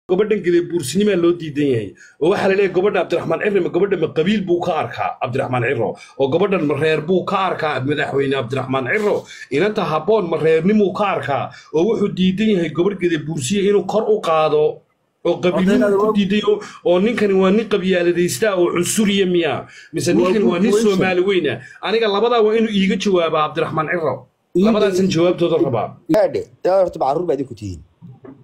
gabadhan gede buursinima loo diidan yahay oo waxa la leeyahay gabadha Cabdiraxmaan Cirro ma gabadha ma qabiil buu ka arkaa Cabdiraxmaan Cirro oo gabadhan ma reer buu ka arkaa madaxweyne Cabdiraxmaan Cirro inanta haboon ma reernimo ka arkaa oo wuxuu diidan yahay gabadh gede buursiye inuu kor u qaado oo qabiilnimo ku diidayo oo ninkani waa nin qabyaaladaysta oo cunsuriye miya mise ninkani waa nin Soomaali weyna aniga labada waa inuu iiga jawaabo Cabdiraxmaan Cirro labadaasan jawaabtooda rabaa هذا horta macruur baad ku tihiin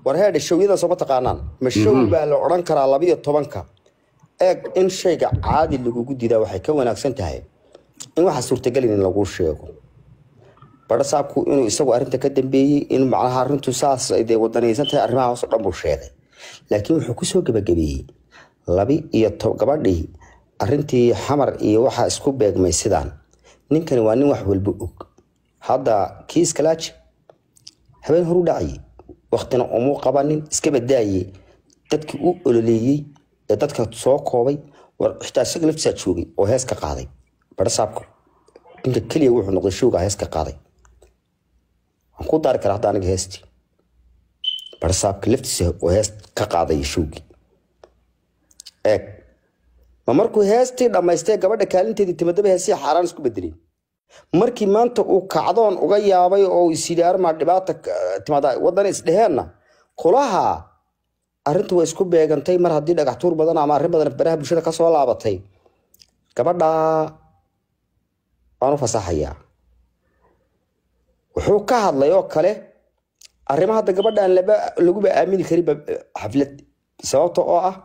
war heede showyada soo taqaanaan ma show baa la oran karaa 12ka eeg in shayga caadi lagu gudidaa waxay ka wanaagsan tahay in waxa suurtagal in lagu sheego barasaabku inuu isagu arinta ka dambeeyay in macnaha arintu saas ay wadanaysan tahay arrimaha hoos dhan buu sheegay laakiin wuxuu ku soo gabagabeeyay 12 gabadhii arintii xamar iyo waxa isku beegmay sidaan ninkani waa nin wax walba og hada kiis kalaaji habeen horu dhacay waqtina umu qabanin iska badaayay dadkii uu ololeeyay ee dadka soo koobay war xitaa isaga laftiisa joogay oo hees ka qaaday barasaabku inta kaliya wuxuu noqday showga hees ka qaaday aan ku daar kara hadaan heesti barasaabka laftiisa oo hees ka qaaday showgi ma markuu heestii dhamaystay gabadha kaalinteedii timadaba heesii xaraan isku bedelay markii maanta uu kacdoon uga yaabay oo isidaar ma dhibaato timada wadan isdheheena kulaha arintu way isku beegantay mar hadii dhagax tuur badan ama arrin badan baraha bulshada ka soo laabatay gabadha aanu fasaxaya wuxuu ka hadlay oo kale arrimaha hadda gabadhan lagu aamini karin xaflad sababtoo ah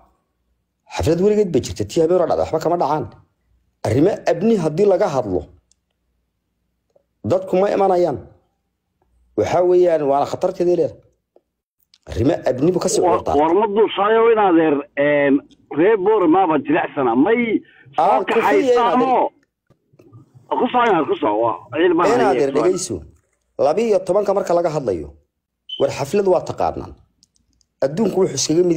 xaflad weligeed ba jirtay tii habeen dhacday waxba kama dhacaan arrimo abni hadii laga hadlo dadku ma imanayaan waxa weeyaan waana khatarteeda leedahay arrimo abnibu ka soo qortaa warmadu shaayo inaadeer reebor ma ba jilacsana may soo ka haystaamo ku soo inaadeer dhageyso 12 marka laga hadlayo war xaflad waa taqaanaan adduunku wuxuu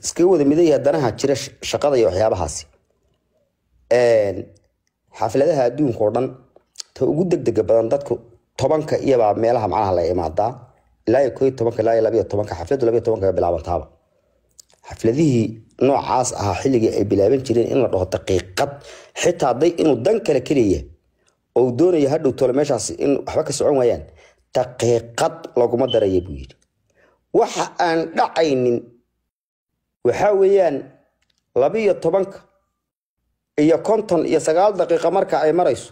iskaga wada miday danaha jira shaqada iyo waxyaabahaasi xafladaha adduunka oo dhan ta ugu degdeg badan dadku 10ka iyaba meelaha macnaha la imaadaa ilaa 11 ilaa 12 xafladu 12 bilaabantaaba xafladihii noocaas ah xilligii ay bilaaban jireen in la dhaho daqiiqad xitaa day inuu dan kale kaliya oo doonayo hadhow tolo meeshaas in waxba ka socon waayaan daqiiqad laguma darayo buu yiri waxa aan dhacaynin waxa weeyaan 12 iyo 50 iyo 9 daqiiqo marka ay marayso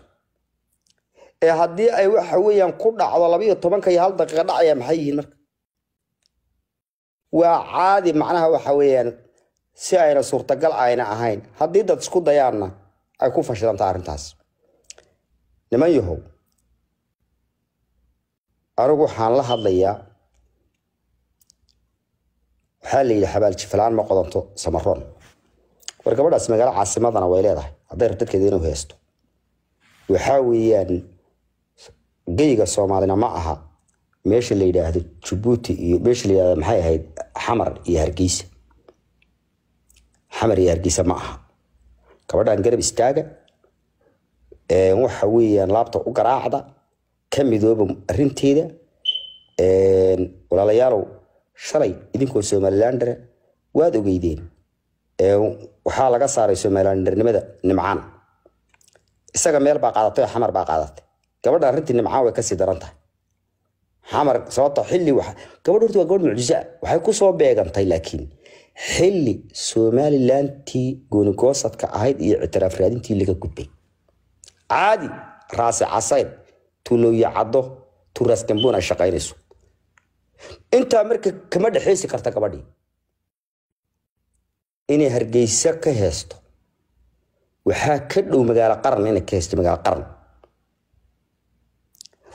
ee hadii ay waxa weeyaan ku dhacdo 12 iyo 1 daqiiqo dhacaya maxay yihiin marka waa caadi macnaha waxa weeyaan si ayna suurtagal ayna ahayn hadii dad isku dayaana ay ku fashilanta arintaas niman yahow anigu waxaan la hadlayaa xalli xabaal jiflaan ma qodanto samaroon war gabadhaas magaalo caasimadana way leedahay haday dadkeeda inuu heesto waxa weeyaan geyga Soomaalina ma aha meesha la yiraahdo Djibouti iyo meesha la yiraahdo maxay ahayd Xamar iyo Hargeysa Xamar iyo Hargeysa ma aha gabadhan garab istaaga waxa weeyaan laabta u garaacda kamidooba arinteeda walaalayaal shalay idinkoo Somalilander waad ogeydeen waxa laga saaray Somalilandernimada nimcaan isaga meel baa qaadatay Xamar baa qaadatay gabadha arintii nimcaan way ka sii daran tahay Xamar sababta xilli waxa gabadhu waa gabadh mucjiso waxay ku soo beegantay laakiin xilli Somalilandtii gooni-goosadka ahayd iyo ictiraaf raadintii laga gudbay caadi raasi casayd tuulooya caddo turas dambuna shaqaynayso inta marka kama dhaxaysi karta gabadhii inay Hargeysa ka heesto waxa ka dhow magaalo qaran inay ka heesto magaalo qaran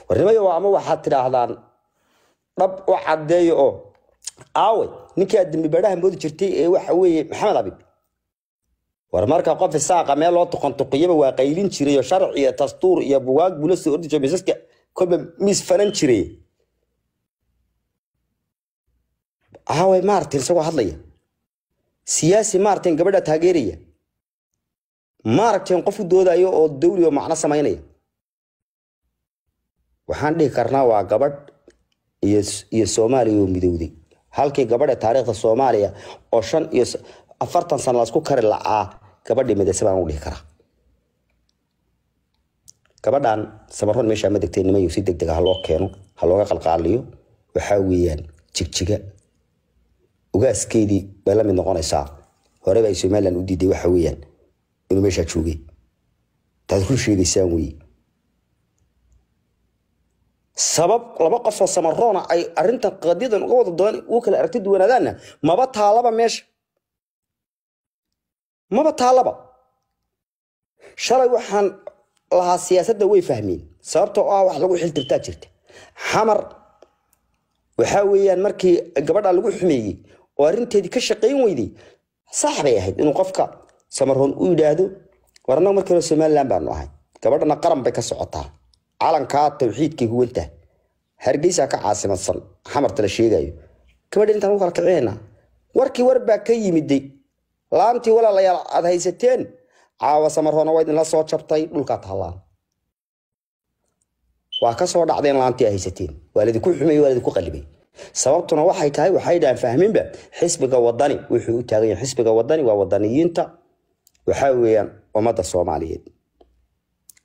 warnimayo ama waxa tiraahdaan dhab oo cadeeyo oo aawe ninkii admi baraha moodi jirtay ee waxa weeye Maxamed Habib war marka qof saaqa meel loo toqontoqiyaba waa qaylin jiray oo sharci iyo dastuur iyo bugaag bula soo ordi jiray miisaska kolba miis fanan jiray aawe Martin soo hadlaya siyaasi Martin gabadha taageeraya Martin qof doodayo oo dawli oo macna sameynaya waxaan dhihi karnaa waa gabadh iyo Soomaaliya oo midowday halkii gabadha taariikhda Soomaaliya oo 45 sano la isku kari la'aa gabadhii midaysa baan u dhihi karaa gabadhan Samaroon meesha ma degtay nimayo si degdeg ah loo keeno ha looga qalqaaliyo waxa weeyaan jigjiga ugaaskeedii baa la mid noqonaysaa hore bay Soomaaliland u diiday waxa weeyaan inuu meesha joogay taas ku sheegaysaan weey sabab laba qof oo Samaroon ay arinta qadiidan uga wada doon uu kala aragti duwanaadana maba taalaba meesha maba taalaba shalay waxaan laha siyaasadda way fahmeen sababtoo ah wax lagu xiltirtaa jirta xamar waxa weeyaan markii gabadha lagu xumeeyay oo arinteedii ka shaqeyn weyday sax bay ahayd inuu qofka Samaroon u yiraahdo warna markii Soomaaliland baan ahay gabadhana qaran bay ka socotaa calanka tawxiidkii huwanta hargeysa ka caasimadsan xamarta la sheegayo gabadha intaan u kala kiciyayna warkii warba ka yimiday laantii walaalayaal aad haysateen caawa Samaroon waa idin la soo jabtay dhulka taalaan waa ka soo dhacdeen laantii haysateen waalidi ku xumay waalidi ku qalbay sababtuna waxay tahay waxay daan fahminba xisbiga wadani wuxuu u taagan yahay xisbiga wadani waa wadaniyiinta waxa weeyaan ummadda Soomaaliyeed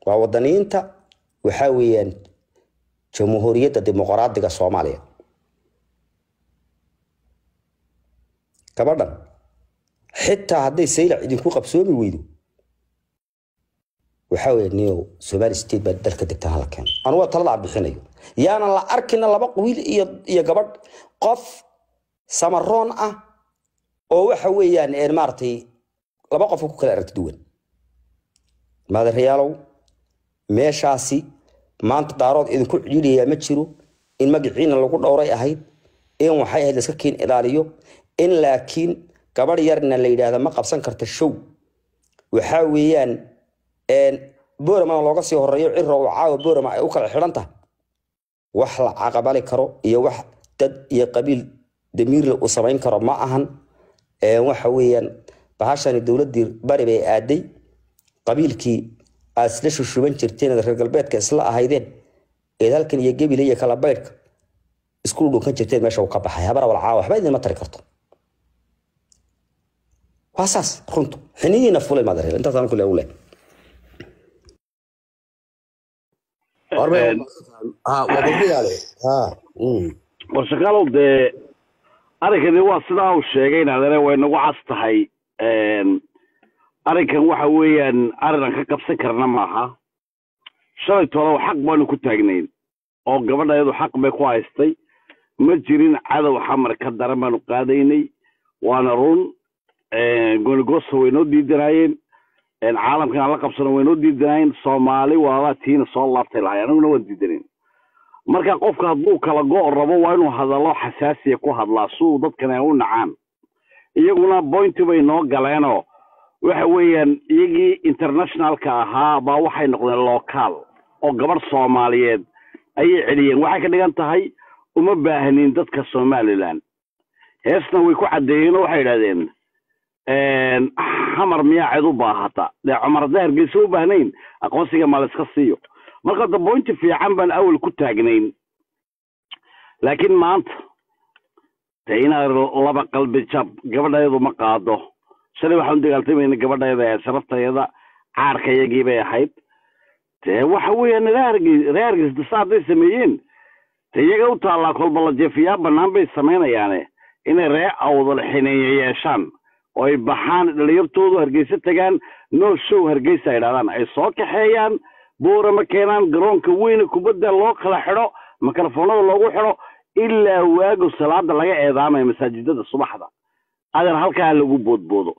waa wadaniyiinta waxa weeyaan jamhuuriyadda dimuqraadiga Soomaaliya gabadhan xitaa hadday saylac idinku qabsoomi weydo waxa weeyaan niyo Somali State baa dalka degtaa halkan anu talada bixinayo yaana la arkina laba qabiil iyo gabadh qof Samaroon ah oo waxa weeyaan maartay laba qof ku kala aragti duwan maadareeyalow meeshaasi maanta daarood idinku ciliyaa ma jiro in magaciina lagu dhowray ahayd in waxay ahayd iska keen ilaaliyo in laakiin gabadh yarna la yiraahdo ma qabsan karto show waxa weeyaan boorama looga sii horeeyo cirro oo caawa boorama ay u kala xiranta wax la caqabali karo iyo wax dad iyo qabiil damiir u sameyn karo ma ahan waxa weeyaan bahashani dawladii bari bay aaday qabiilkii asla shuban jirteen reer galbeedka isla ahaydeen halkan iyo gabil iyo kala baydka isku dhukan jirteen meesha uu ka baxay habar wal caawa waxba idin ma tari karto wasaas runtu xiniina fulay madareel inta tan kule ule warshaqaalow dee arrinkani waa sidaa uu sheegay inaadane way nagu cas tahay arrinkan waxa weeyaan arrin ka qabsan karna maaha shalay tolo xaq baanu ku taagnayn oo gabadha iyadu xaq bay ku haystay ma jirin cadow xamar ka daran baanu qaadaynay waana run goonigosa waynoo diidanaayeen caalamkan la qabsano waynoo diidanaayeen Soomaali waa tiina soo laabtay lahayn anaguna waan diidanayn marka qofka hadduu kala go' rabo waa inuu hadallo xasaasiya ku hadlaa suu dadkan ay u nacaan iyaguna point bay noo galeenoo waxa weeyaan iyagii internationalka ahaa baa waxay noqdeen local oo gabadh Soomaaliyeed ayay celiyeen waxay ka dhigan tahay uma baahnin dadka Somaliland heesna way ku cadeeyeen waxay yiraahdeen xamar miyaa cid u baahata de Cumar Daahir geeso u baahnayn aqoonsiga ma la iska siiyo marka da point fiican baan awal ku taagnayn laakiin maanta tayna laba qalbi jab gabadheedu ma qaado shalay waxaan dagaaltamayna gabadheeda sharafteeda caarkayagii bay ahayd te waxa weeyaan reergis dasaaday sameeyeen tayaga u taala kolba la jeefiyaa banaan bay sameeynayaan inay ree awdal xineeyay yeeshaan oo ay baxaan dhalinyartoodu hargeysa tagaan no show hargeysa yiraahdaan ay soo kaxeeyaan boorama keenaan garoonka weyn kubadda loo kala xidho mikrofoonada loogu xidho ilaa waagu salaada laga eedaamay masaajidada subaxda adeer halkaa lagu boodboodo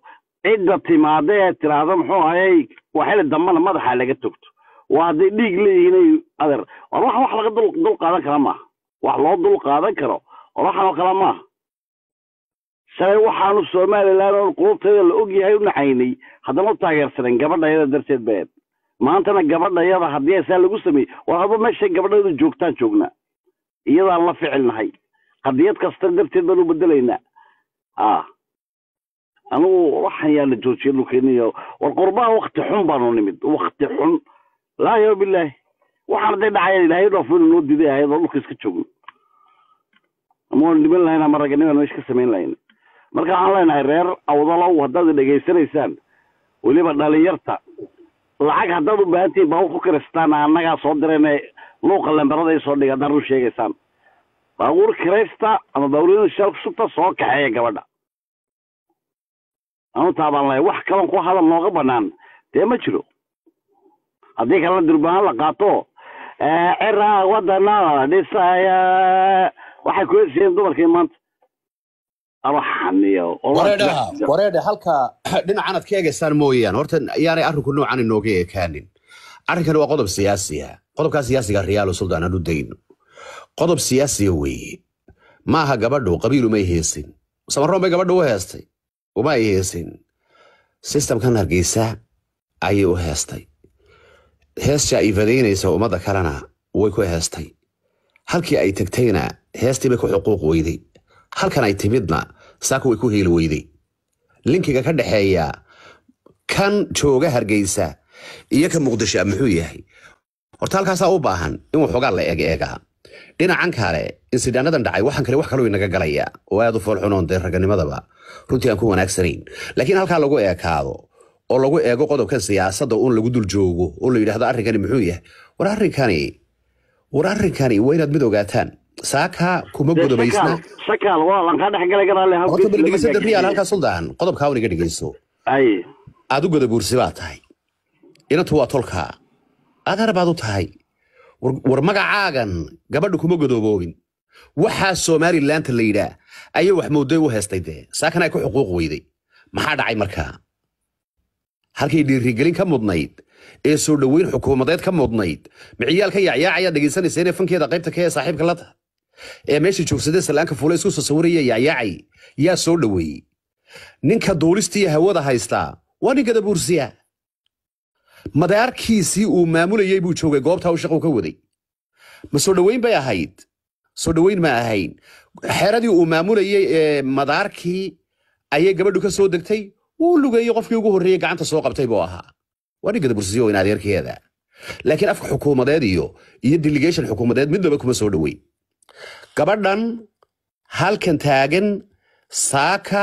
cidda timaadee tiraahdo muxuu ahayay waxay dambana madaxa laga togto waa day dhiig leeyihiin adeer wax laga dul qaadan kara ma wax loo dul qaadan karo waxaan kala ma shay waxaanu Soomaaliland oo qulubteeda la og yahay u nacaynay haddana taageersan gabadhayada darteed beed maantana gabadhayada haddii ay lagu sameey waa haba meesha gabadhayadu joogtaan joogna iyada la ficilnahay qadiyad kasta darteed baan u bedelaynaa anu waxaan yaala joojiyo dhulkeeniyo war qurbaan waqti xun baanu nimid waqti xun laa yaa billaah waxaan dhacay ilaahay dhoofin noo diiday ayadoo dhulka iska joogno ama dhiban lahayn ama raganimada meesha ka samayn lahayn marka waxaan leenahay reer awdalow haddaad dhegaysanaysaan weliba dhalinyarta lacag haddaad u baahantihiin baa ku kiristaan annagaa soo dirayna luuqa lambarada ay soo dhiga haddaad run sheegaysaan baabuur kiraysta ama baabuurina shal subta soo kaxeeya gabadha anu taabaan lahay wax kalan ku hadal nooga banaan dee ma jiro haddii kalena durbahaan la qaato ciraa wadana dhisaya waxay ku heshiiyeen dumarkii maanta arwaxaniyo wareedha halka dhinacanad ka eegaysaan mooyaan horta yaanay arrinku noocan inooga ekaanin arrinkani waa qodob siyaasiya qodobkaa siyaasiga riyaalo suldaan aan u dayno qodob siyaasiya weeye maaha gabadhu qabiil umay heesin samaroon bay gabadhu u heestay uma ay heesin systemkan hargeysa ayay u heestay heesja ay fadaynaysa ummadda kalena way ku heestay halkii ay tagtayna heestii bay ku xuquuq weyday halkan ay timidna saaka way ku heeli weyday linkiga ka dhexeeya kan jooga hargeysa iyo ka muqdisho muxuu yahay horta halkaasaa u baahan in waxoogaa la eegaa dhinacan kale insidaanadan dhacay waxaan kale wax kaloo inaga galaya oo aad u foolxunoon dee raganimadaba runtii aan ku wanaagsanayn laakiin halkaa lagu eekaado oo lagu eego qodobkan siyaasadda uun lagu dul joogo oo la yidhaahdo arrinkani muxuu yahay war arrinkani waa inaad mid ogaataan saaka kuma gudobaysna shakaal waa lan ka dhexgalay garaale horta bal dhegeysadda riyaal halkaa suldaan qodobkaa un iga dhegeyso aad u godabuursi baa tahay inantu waa tolkaa aadar baad u tahay war magacaagan gabadhu kuma godooboobin waxaa somalilaanta la yidhaa ayay wax mooday u heestay dee saakan ay ku xuquuq weyday maxaa dhacay markaa halkay dhiirigelin ka mudnayd ee soo dhoweyn xukuumadeed ka mudnayd miciyaalka yaacyaacaya dhegaysanaysa inay fankeeda qaybta ka ee saaxiibka la tahay ee meeshii joogsadee salaanka fuula isku soo sawiraya yaacyaacay yaa soo dhoweeyey ninka duulistii hawada haystaa waa nin gadabuursiya madaarkiisii uu maamulayay buu joogay goobtaa uu shaqo ka waday ma soo dhoweyn bay ahayd soo dhoweyn ma ahayn xeradii uu maamulayay ee madaarkii ayay gabadhu ka soo degtay wuu lugeeyey qofkii ugu horreeyey gacanta soo qabtay buu ahaa waa nin gadabursiyo in adeerkeeda laakiin afka xukuumadeed iyo delegation xukuumadeed midnaba kuma soo dhoweyn gabadhan halkan taagan saaka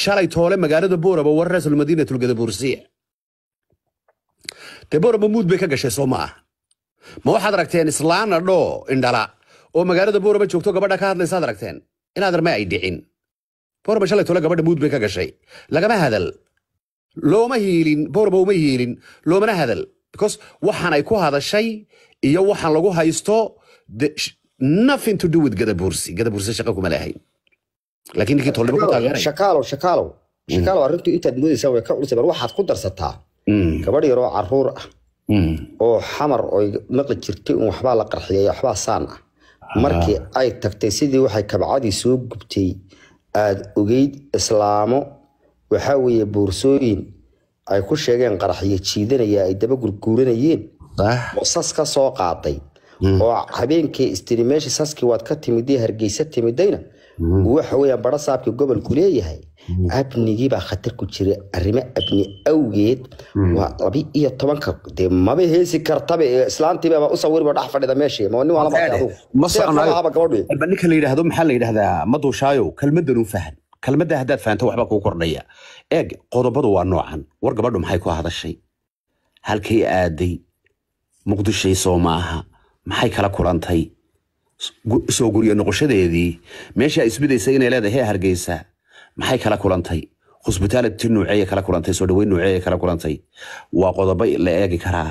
shalay toole magaalada booraba war raasul madiinatul gadabursiya dee booraba muud bay ka gashay soo ma ah ma waxaad aragteen islaana dhoo indhala oo magaalada booraba joogto gabadha ka hadlaysaad aragteen inaad arma ay dhicin booraba shalay toole gabadha muud bay ka gashay lagama hadal looma hiilin booraba uma hiilin loomana hadal because waxaan ay ku hadashay iyo waxaan lagu haysto nothing to do with gadabursi shaqa kuma lahayn laakiin ninkii tolniba ku taageeray shakaalow arrintu intaad moodaysaa way ka culusay bal waxaad ku darsataa gabadh yaroo caruur ah oo xamar oo maqli jirtay un waxbaa la qarxiyay waxbaa saan ah markii ay tagtay sidii waxay kabcadii soo gubtay aad ogeyd islaamo waxaa weeye boorsooyin ay ku sheegeen qaraxyo jiidanaya ay daba gurguuranayeen oo sas ka soo qaaday oo habeenkii istiri meesha saskii waad ka timidee hargeysa timidayna waxa weeyaan bara saabkii gobolku leeyahay abnigii baa khatar ku jira arrimo abni awgeed waa 12 dee maba heesi kartaba islaantiiba u sawirba dhax fadhida meeshii ma nin wala ma soconayo ninka la yiraahdo maxaa la yiraahdaa ma duushaayo kelmadan u fahan kelmadda haddaad fahanto waxba kuu kordhaya eeg qodobadu waa noocan war gabadhu maxay ku hadashay halkay aaday muqdishay soo maaha maxay kala kulantay soo guriyo noqoshadeedii meesha isbidaysay inay leedahay hargeysa maxay kala kulantay hospitality nuucay kala kulantay soo dhaweyn nuucay kala kulantay waa qodobo la eegi karaa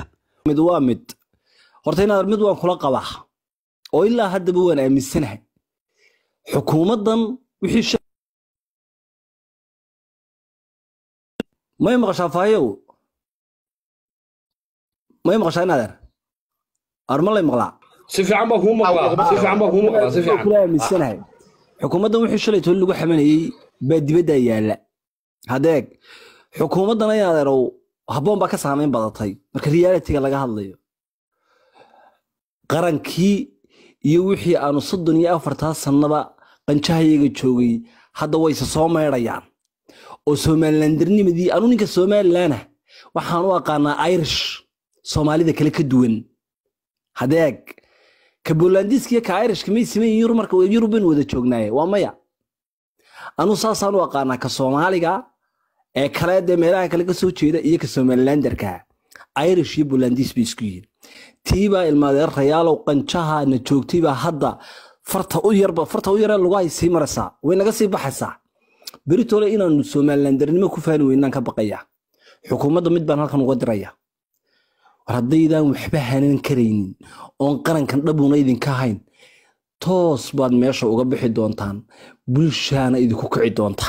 mid waa mid horta inaad mid waan kula qabaa oo ilaa hadda waan aaminsanahay xukuumadan wixii ما يمغش فايو ما يمغش أنا در أرمل يمغلا سيف عمك هو مغلا سيف عمك كلها من السنة حكومة دم وحش اللي تقول له حملي بدأ يلا هذاك حكومة دم يا درو هبون بكس عامين بضطي مكريالتي قال جاه الله قرنكي يوحي أنا صدني أفرتها الصنبا قنشها يجي تشوي هذا ويس صومي ريان oo Somalilandernimadi anu ninka Somaliland waxaan u aqaanaa Irish Soomaalida kale ka duwan hadeeg كبولنديسكي كايرش كمي سمين يورو مركا يوروبين ودا جوجناي waa maya anu saasaan u aqaana ka Soomaaliga ee kale de meelaha kale ka soo jeeda iyo ka Somalilanderka Irish iyo Bolandis biskiin tiiba ilmadeer rayaalo qanjaha na joogtiba hadda farta u yar lagu ay sii marasa way naga sii baxaysaa beritoole inaan Somalilandernimo ku faan weynaan ka baqaya xukuumadda mid baan halkan uga diraya haddaydan waxba hanan kareynin oon qarankan dhabuuna idinka hayn toos baad meesha uga bixi doontaan bulshana idinku kici doonta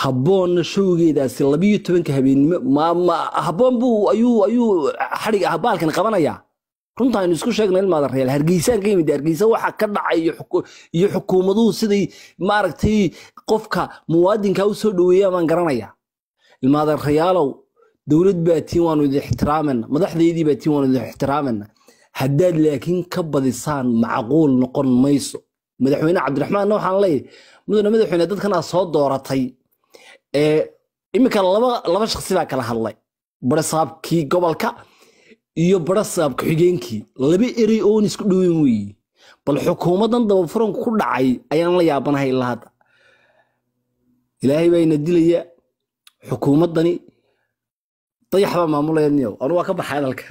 habboonna showgeedaasi 12 habeenimo ma habboon buu ayuu xariga habaalkan qabanaya runta aynu isku sheegnay ilmaada reer hargeysaan ka yimid hargeysa waxa ka dhacay iyo xukuumaduhu sidii maaragtay qofka muwaadinka u soo dhaweeyay aan garanaya ilmaada reeyaalow dawlad baatiin waanu idin ixtiraaman madaxdeedii baatiin waanu idin ixtiraaman haddaad laakiin ka badisaan macquul noqon mayso madaxweyne cabdiraxmaan waxaan leeyahay madaxweyne dadkan soo dooratay imika laba shakhsi baa kala hadlay barasaabkii gobolka iyo barasaabka xigeenkii laba erey oo isku dhaweyn weeyii bal xukuumadan daba furan ku dhacay ayaan la yaabanahay ilaa hadda ilaahay baa ina dilaya xukuumadani dayaxba maamulaynayo anu waa ka baxay dalka